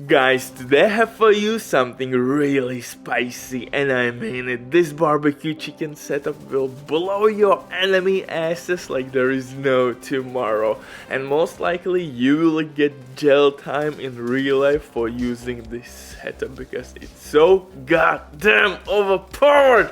Guys, today I have for you something really spicy, and I mean it. This barbecue chicken setup will blow your enemy asses like there is no tomorrow, and most likely you will get jail time in real life for using this setup because it's so goddamn overpowered,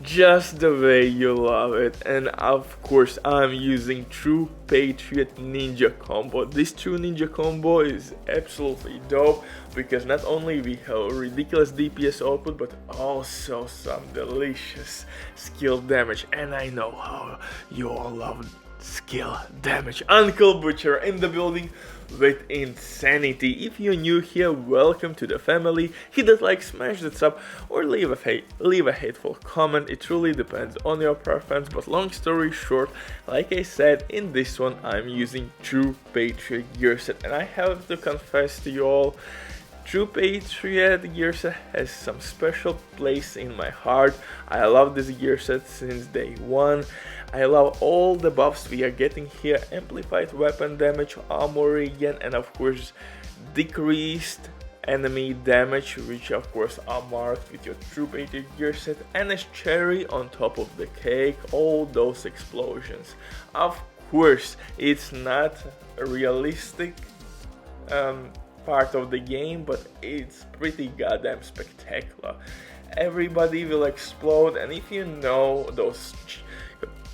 just the way you love it. And of course I'm using True Patriot Ninja combo. This True Ninja combo is absolutely dope because not only we have ridiculous DPS output but also some delicious skill damage, and I know how you all love skill damage. Uncle Butcher in the building with insanity. If you're new here, welcome to the family. Hit that like, smash that sub, or leave a hateful comment. It truly depends on your preference, but long story short, like I said, in this one I'm using True Patriot gear set, and I have to confess to you all, True Patriot gear set has some special place in my heart. I love this gear set since day one. I love all the buffs we are getting here: amplified weapon damage, armor regen, and of course decreased enemy damage, which of course are marked with your True Patriot gear set, and as cherry on top of the cake, all those explosions. Of course it's not a realistic part of the game, but it's pretty goddamn spectacular. Everybody will explode, and if you know those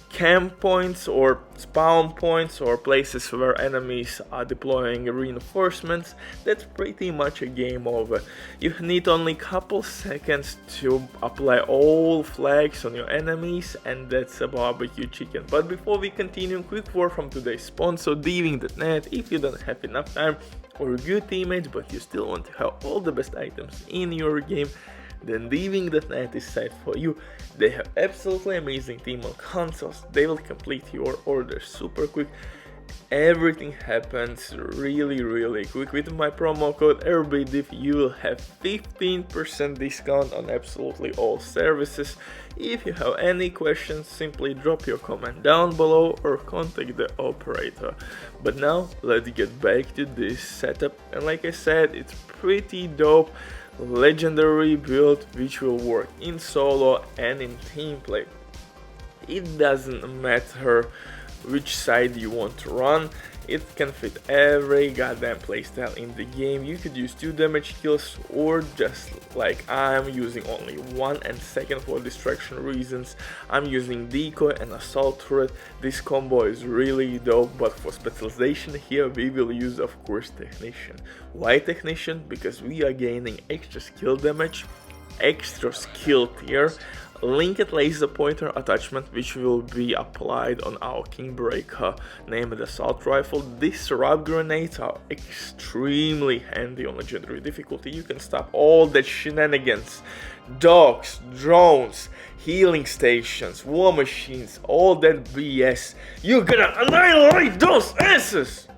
camp points or spawn points or places where enemies are deploying reinforcements, that's pretty much a game over. You need only couple seconds to apply all flags on your enemies, and that's a barbecue chicken. But before we continue, quick word from today's sponsor, Diving.net. If you don't have enough time or good teammates but you still want to have all the best items in your game, then Diving.net is set for you. They have absolutely amazing team on consoles. They will complete your order super quick. Everything happens really quick. With my promo code RBDIF you will have 15% discount on absolutely all services. If you have any questions, simply drop your comment down below or contact the operator. But now let's get back to this setup, and like I said, it's pretty dope. Legendary build which will work in solo and in team play. It doesn't matter which side you want to run, it can fit every goddamn playstyle in the game. You could use 2 damage kills, or just like I'm using only 1, and second, for distraction reasons, I'm using decoy and assault turret. This combo is really dope, but for specialization here we will use of course technician. Why technician? Because we are gaining extra skill damage, extra skill tier, linked laser pointer attachment which will be applied on our Kingbreaker named assault rifle. These rub grenades are extremely handy on legendary difficulty. You can stop all that shenanigans, dogs, drones, healing stations, war machines, all that BS. You're gonna annihilate those asses!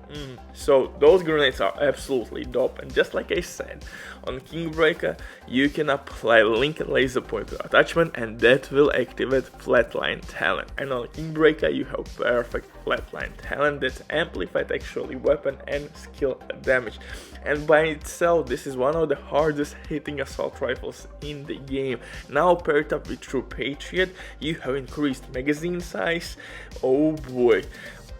So those grenades are absolutely dope, and just like I said, on Kingbreaker you can apply linked laser pointer attachment and that will activate flatline talent, and on Kingbreaker you have perfect flatline talent that's amplified actually weapon and skill damage, and by itself this is one of the hardest hitting assault rifles in the game. Now paired up with True Patriot you have increased magazine size, oh boy.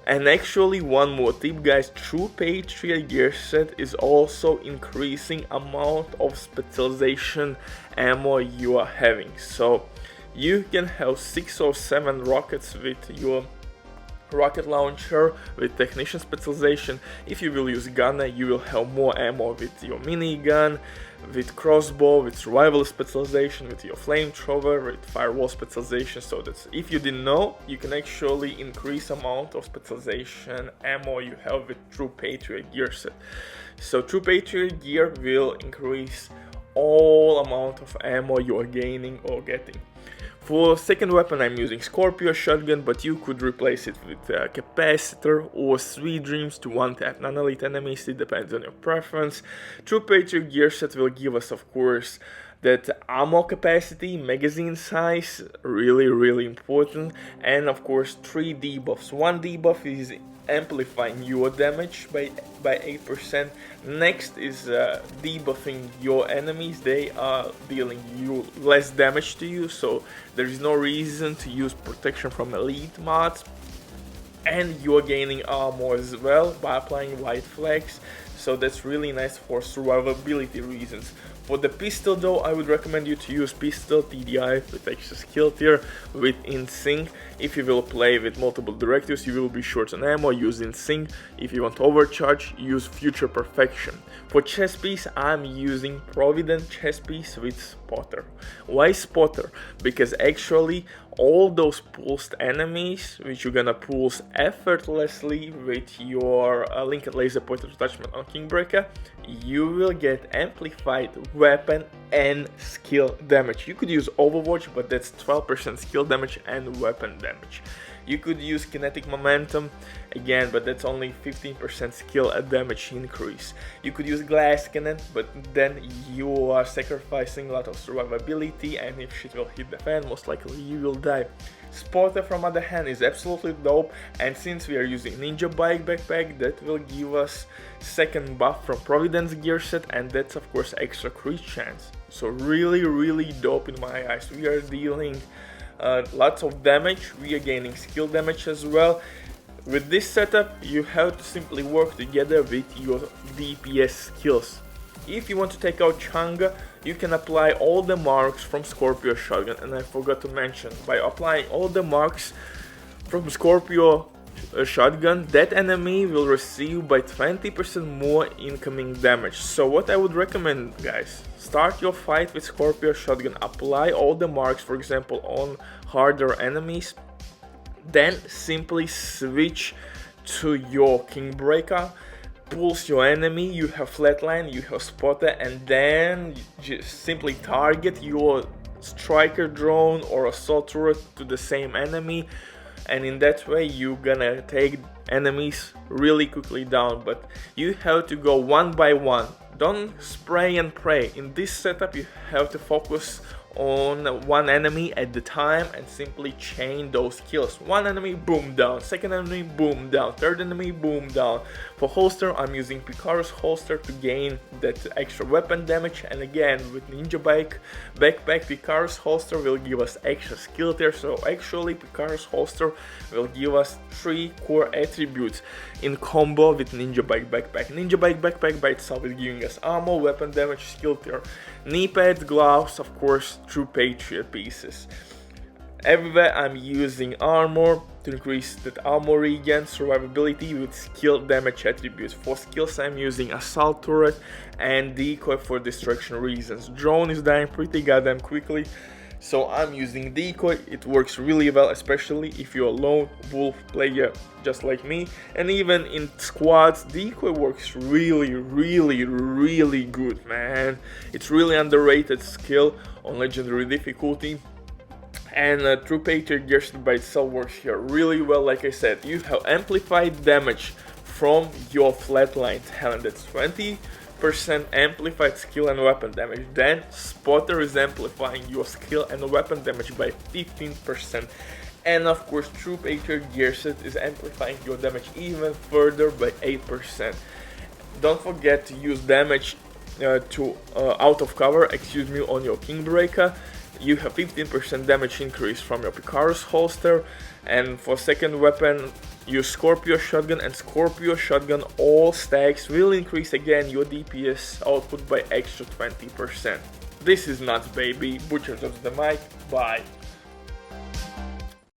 And actually one more tip guys, True Patriot gear set is also increasing amount of specialization ammo you are having. So you can have 6 or 7 rockets with your rocket launcher with technician specialization. If you will use gunner you will have more ammo with your minigun, with crossbow, with survival specialization, with your flamethrower, with firewall specialization. So that's, if you didn't know, you can actually increase amount of specialization ammo you have with True Patriot gear set. So True Patriot gear will increase all amount of ammo you are gaining or getting. For second weapon I'm using Scorpio shotgun, but you could replace it with a capacitor or Sweet Dreams to one-tap non-elite enemies, it depends on your preference. True Patriot gear set will give us of course That ammo capacity, magazine size, really important, and of course 3 debuffs. One debuff is amplifying your damage by 8%. Next is debuffing your enemies. They are dealing you less damage to you, so there is no reason to use protection from elite mods. And you're gaining armor as well by applying white flags, so that's really nice for survivability reasons. For the pistol though, I would recommend you to use pistol TDI with extra skill tier with in sync. If you will play with multiple directives, you will be short on ammo, use in sync. If you want to overcharge, use future perfection. For chest piece, I'm using Provident chest piece with spotter. Why spotter? Because actually all those pulsed enemies which you're gonna pulse effortlessly with your linked laser pointer attachment on Kingbreaker, you will get amplified weapon and skill damage. You could use Overwatch, but that's 12% skill damage and weapon damage. You could use kinetic momentum again, but that's only 15% skill damage increase. You could use glass cannon, but then you are sacrificing a lot of survivability, and if shit will hit the fan, most likely you will die. Spotter, from other hand, is absolutely dope, and since we are using NINJABIKE backpack, that will give us second buff from Providence gear set, and that's of course extra crit chance. So really dope in my eyes. We are dealing lots of damage, we are gaining skill damage as well. With this setup, you have to simply work together with your DPS skills. If you want to take out Changa, you can apply all the marks from Scorpio shotgun, and I forgot to mention, by applying all the marks from Scorpio shotgun, that enemy will receive by 20% more incoming damage. So what I would recommend, guys, start your fight with Scorpio shotgun, apply all the marks, for example on harder enemies, then simply switch to your Kingbreaker, pulse your enemy, you have flatline, you have spotter, and then just simply target your striker drone or assault turret to the same enemy, and in that way you're gonna take enemies really quickly down. But you have to go one by one, don't spray and pray. In this setup you have to focus on one enemy at the time and simply chain those kills. One enemy, boom, down. Second enemy, boom, down. Third enemy, boom, down. For holster, I'm using PICAROS holster to gain that extra weapon damage, and again with NINJABIKE backpack, PICAROS holster will give us extra skill tier. So actually PICAROS holster will give us 3 core attributes in combo with NINJABIKE backpack. NINJABIKE backpack by itself is giving us armor, weapon damage, skill tier, knee pads, gloves, of course, true Patriot pieces. Everywhere I'm using armor to increase that armor regen, survivability with skill damage attributes. For skills I'm using assault turret and decoy for distraction reasons. Drone is dying pretty goddamn quickly, so I'm using decoy. It works really well, especially if you're a lone wolf player just like me, and even in squads decoy works really good, man. It's really underrated skill on legendary difficulty, and True Patriot gear set by itself works here really well. Like I said, you have amplified damage from your flatline talent, that's 20% amplified skill and weapon damage. Then spotter is amplifying your skill and weapon damage by 15%, and of course True Patriot gear set is amplifying your damage even further by 8%. Don't forget to use damage out of cover, on your Kingbreaker. You have 15% damage increase from your PICAROS holster, and for second weapon use Scorpio shotgun, and Scorpio shotgun all stacks will increase again your DPS output by extra 20%. This is nuts, baby. Butcher drops the mic. Bye.